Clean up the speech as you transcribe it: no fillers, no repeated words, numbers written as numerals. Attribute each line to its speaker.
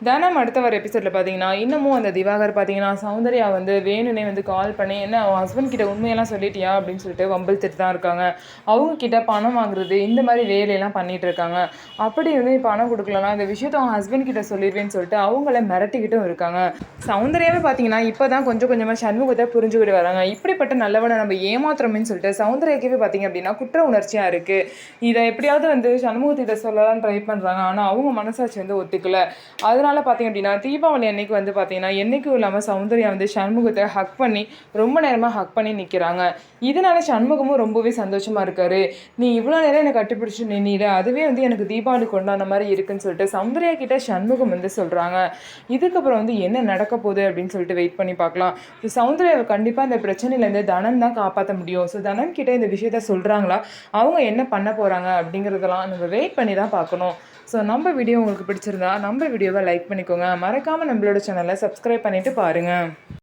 Speaker 1: தனம் அடுத்த வர எபிசோடில் பார்த்தீங்கன்னா இன்னமும் அந்த திவாகர் பார்த்தீங்கன்னா சௌந்தர்யா வந்து வேணுனே வந்து கால் பண்ணி என்ன அவன் ஹஸ்பண்ட் கிட்ட உண்மையெல்லாம் சொல்லிட்டியா அப்படின்னு சொல்லிட்டு வம்பிழுத்துட்டு தான் இருக்காங்க. அவங்க கிட்ட பணம் வாங்குறது இந்த மாதிரி வேலையெல்லாம் பண்ணிட்டு இருக்காங்க. அப்படி வந்து பணம் கொடுக்கலன்னா இந்த விஷயத்த அவன் ஹஸ்பண்ட் கிட்ட சொல்லிடுவேன்னு சொல்லிட்டு அவங்கள மிரட்டிக்கிட்டும் இருக்காங்க. சௌந்தர்யாவே பார்த்தீங்கன்னா இப்போ தான் கொஞ்சம் கொஞ்சமாக சண்முகத்தை புரிஞ்சுக்கிட்டு வராங்க. இப்படிப்பட்ட நல்லவனை நம்ம ஏமாத்துறோம்னு சொல்லிட்டு சௌந்தர்யாக்கவே பார்த்தீங்க அப்படின்னா குற்ற உணர்ச்சியாக இருக்குது. இதை எப்படியாவது வந்து சண்முகத்திட்ட சொல்லலாம் ட்ரை பண்ணுறாங்க. ஆனால் அவங்க மனசாட்சி வந்து ஒத்துக்கல. அதனால பார்த்தீங்க அப்படின்னா தீபாவளி அன்னைக்கு வந்து பார்த்தீங்கன்னா என்றைக்கும் இல்லாமல் சௌந்தர்யா வந்து சண்முகத்தை ஹக் பண்ணி ரொம்ப நேரமாக ஹக் பண்ணி நிற்கிறாங்க. இதனால சண்முகமும் ரொம்பவே சந்தோஷமாக இருக்காரு. நீ இவ்வளோ நேரம் என்னை கட்டிப்பிடிச்சு நின்னிட அதுவே வந்து எனக்கு தீபாவளி கொண்டாடின மாதிரி இருக்குன்னு சொல்லிட்டு சௌந்தர்யா கிட்ட சண்முகம் வந்து சொல்கிறாங்க. இதுக்கப்புறம் வந்து என்ன நடக்க போகுது அப்படின்னு சொல்லிட்டு வெயிட் பண்ணி பார்க்கலாம். சௌந்தர்யாவை கண்டிப்பாக இந்த பிரச்சனையிலேருந்து தனம் தான் காப்பாற்ற முடியும். ஸோ தனம் கிட்ட இந்த விஷயத்த சொல்கிறாங்களா, அவங்க என்ன பண்ண போகிறாங்க அப்படிங்கிறதெல்லாம் நம்ம வெயிட் பண்ணி தான் பார்க்கணும். ஸோ நம்ம வீடியோ உங்களுக்கு பிடிச்சிருந்தா நம்ம வீடியோவை லைக் பண்ணிக்கோங்க. மறக்காமல் நம்மளோட சேனலை சப்ஸ்கிரைப் பண்ணிவிட்டு பாருங்கள்.